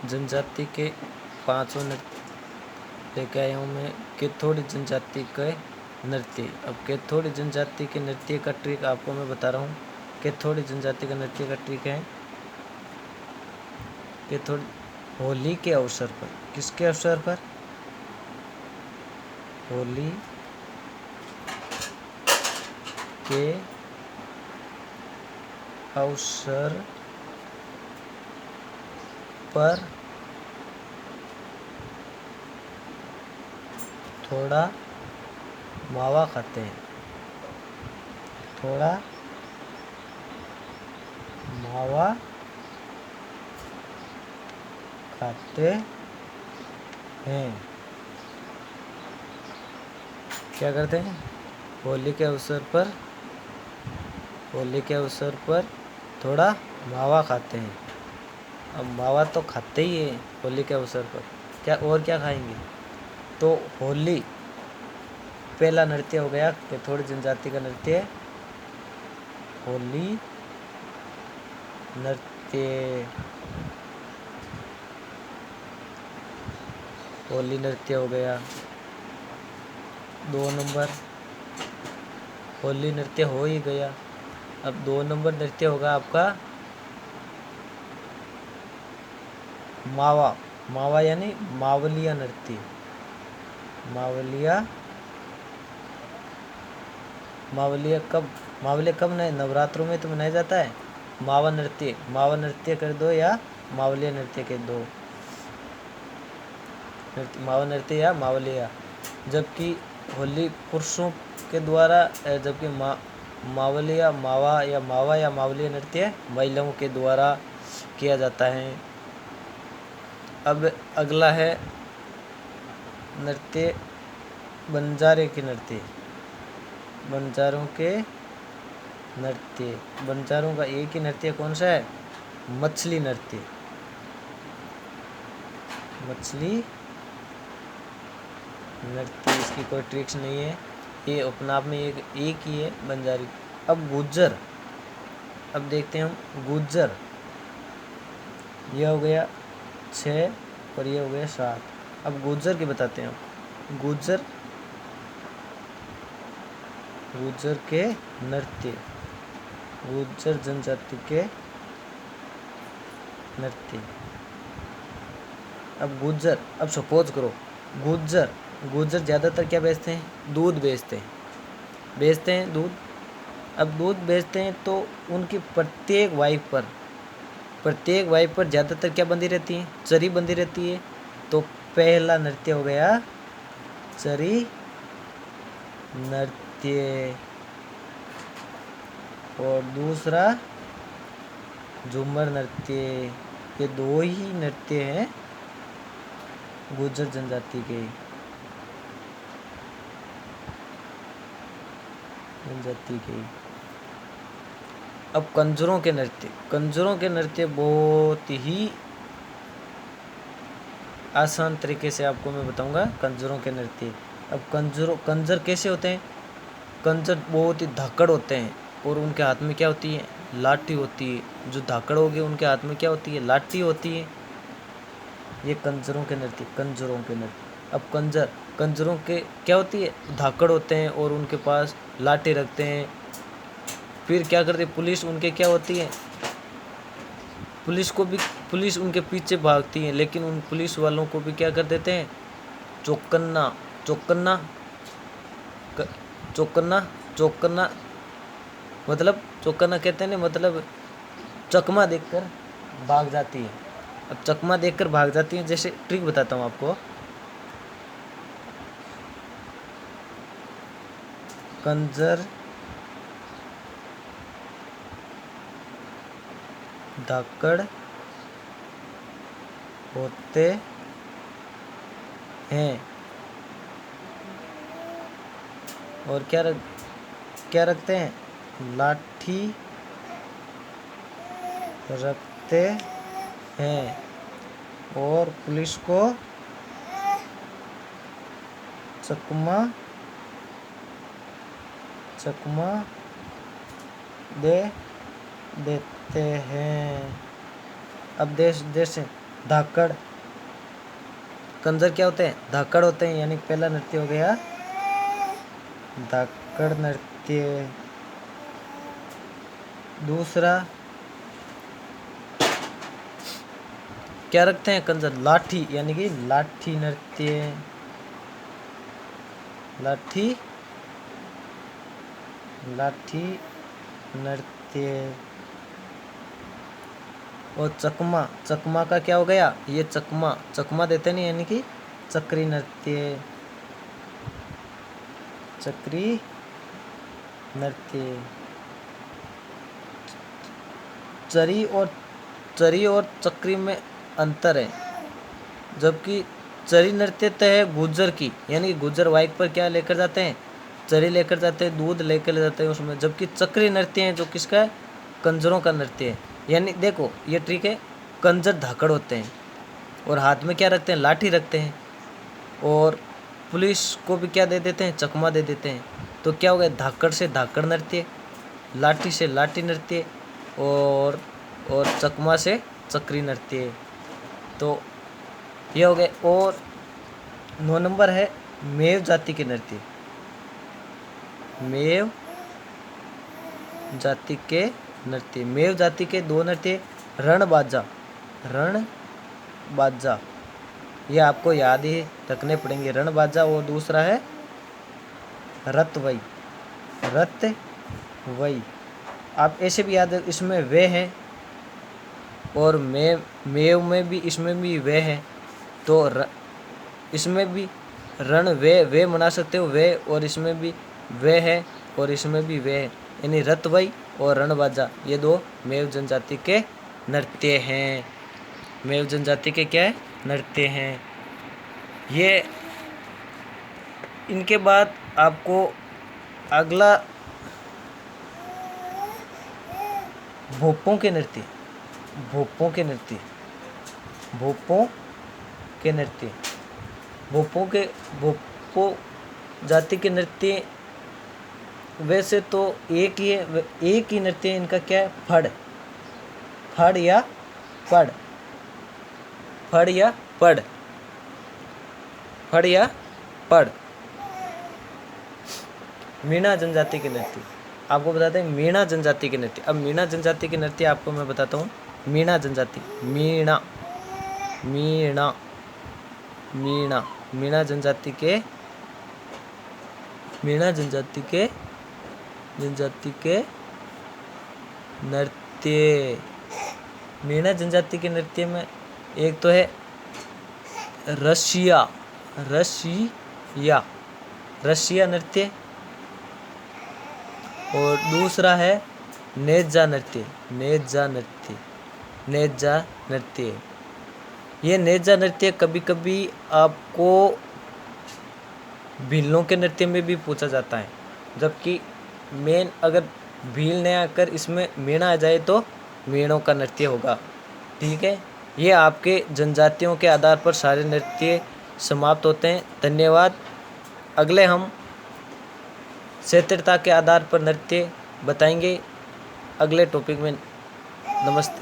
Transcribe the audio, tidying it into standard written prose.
जनजाति के पांचों नृत्य लेके आया हूँ मैं कैथोड़ी जनजाति के नृत्य। अब कैथोड़ी जनजाति के नृत्य का ट्रिक आपको मैं बता रहा हूँ। कैथोड़ी जनजाति का नृत्य का ट्रिक है कैथोड़ी होली के अवसर पर। किसके अवसर पर? होली के अवसर पर थोड़ा मावा खाते हैं। थोड़ा मावा खाते हैं। क्या करते हैं? होली के अवसर पर थोड़ा मावा खाते हैं। अब मावा तो खाते ही है होली के अवसर पर, क्या और क्या खाएंगे? तो होली पहला नृत्य हो गया कैथोड़ी जनजाति का नृत्य होली नृत्य हो गया। 2 नंबर होली नृत्य हो ही गया। अब 2 नंबर नृत्य होगा आपका मावा यानी मावलिया नृत्य। मावलिया कब नवरात्रों में तो मनाया जाता है। मावा नृत्य कर दो या मावलिया नृत्य कर दो। मावा नृत्य या मावलिया। जबकि होली पुरुषों के द्वारा, जबकि मावा या मावलिया नृत्य महिलाओं के द्वारा किया जाता है। अब अगला है नृत्य बंजारे के नृत्य। बंजारों का एक ही नृत्य कौन सा है? मछली नृत्य। इसकी कोई ट्रिक्स नहीं है, ये अपने आप में एक ही है बंजारी। अब गुज्जर, अब देखते हैं हम गुज्जर। यह हो गया 6 और ये हो गया 7। अब गुज्जर के बताते हैं हम। गुज्जर के नृत्य, गुज्जर जनजाति के नृत्य। अब सपोज करो गुज्जर ज़्यादातर क्या बेचते हैं? दूध बेचते हैं दूध। अब दूध बेचते हैं तो उनकी प्रत्येक वाइफ पर ज़्यादातर क्या बंधी रहती है? चरी बंधी रहती है। तो पहला नृत्य हो गया चरी नृत्य और दूसरा झूमर नृत्य। ये 2 ही नृत्य हैं गुज्जर जनजाति के। अब कंजरों के नृत्य बहुत ही आसान तरीके से आपको मैं बताऊंगा कंजरों के नृत्य। अब कंजर कैसे होते हैं? कंजर बहुत ही धाकड़ होते हैं और उनके हाथ में क्या होती है? लाठी होती है। जो धाकड़ हो गए उनके हाथ में क्या होती है? लाठी होती है। ये कंजरों के नृत्य। अब कंजरों के क्या होती है? धाकड़ होते हैं और उनके पास लाठी रखते हैं। फिर क्या करते हैं? पुलिस उनके क्या होती है? पुलिस उनके पीछे भागती है, लेकिन उन पुलिस वालों को भी क्या कर देते हैं? चौकन्ना मतलब चौकन्ना कहते हैं ना, मतलब चकमा देखकर भाग जाती है। अब चकमा देखकर भाग जाती है। जैसे ट्रिक बताता हूँ आपको। कंजर धाकड़ होते हैं और क्या रखते हैं? लाठी रखते हैं और पुलिस को चकमा दे देते हैं। अब देश धाकड़। कंजर क्या होते हैं? धाकड़ होते हैं। यानी पहला नृत्य हो गया धाकड़ नृत्य। दूसरा क्या रखते हैं कंजर? लाठी, यानी कि लाठी नृत्य। लाठी लाठी नृत्य। और चकमा, चकमा का क्या हो गया? ये चकमा, चकमा देते नहीं, यानी कि चक्री नृत्य। चक्री नृत्य। चरी और चक्री में अंतर है। जबकि चरी नृत्य है गुज्जर की, यानी गुज्जर बाइक पर क्या लेकर जाते हैं? चरी लेकर जाते हैं, दूध लेकर जाते हैं उसमें। जबकि चक्री नृत्य है जो किसका है? कंजरों का नृत्य है। यानी देखो ये ट्रिक है, कंजर धाकड़ होते हैं और हाथ में क्या रखते हैं? लाठी रखते हैं। और पुलिस को भी क्या दे देते हैं? चकमा दे देते हैं। तो क्या हो गया? धाकड़ से धाकड़ नृत्य, लाठी से लाठी नृत्य, और चकमा से चक्री नृत्य। तो ये हो गए। और 9 नंबर है मेव जाति के नृत्य। मेव जाति के नृत्य। मेव जाति के 2 नृत्य, रणबाजा। रणबाजा ये आपको याद ही रखने पड़ेंगे, रणबाजा। और दूसरा है रतवई। रतवई आप ऐसे भी याद है, इसमें वे है और मेव में भी, इसमें भी वे है। तो इसमें भी रण वे मना सकते हो, वे, और इसमें भी वे है और इसमें भी वे है। यानी रतवई और रणबाजा ये 2 मेव जनजाति के नृत्य हैं। मेव जनजाति के क्या है? नृत्य हैं ये। इनके बाद आपको अगला भोपों के नृत्य। भोपों के नृत्य। भोपों के नृत्य। भोपो जाति के नृत्य वैसे तो एक ही है, एक ही नृत्य है इनका। क्या है? फड़। फड़ या पड़। फड़ या पड़। फड़ या पड़। मीणा जनजाति के नृत्य आपको बताते हैं। मीणा जनजाति के नृत्य। अब मीणा जनजाति के नृत्य आपको मैं बताता हूँ। मीणा जनजाति, मीणा मीणा मीणा मीणा जनजाति के नृत्य। मीणा जनजाति के नृत्य में एक तो है रशिया नृत्य, और दूसरा है नेजा नृत्य। ये नेजा नृत्य कभी कभी आपको भीलों के नृत्य में भी पूछा जाता है। जबकि मेन अगर भील ने आकर इसमें मीणा आ जाए तो मीणों का नृत्य होगा। ठीक है, ये आपके जनजातियों के आधार पर सारे नृत्य समाप्त होते हैं। धन्यवाद। अगले हम क्षेत्रता के आधार पर नृत्य बताएंगे अगले टॉपिक में। नमस्ते।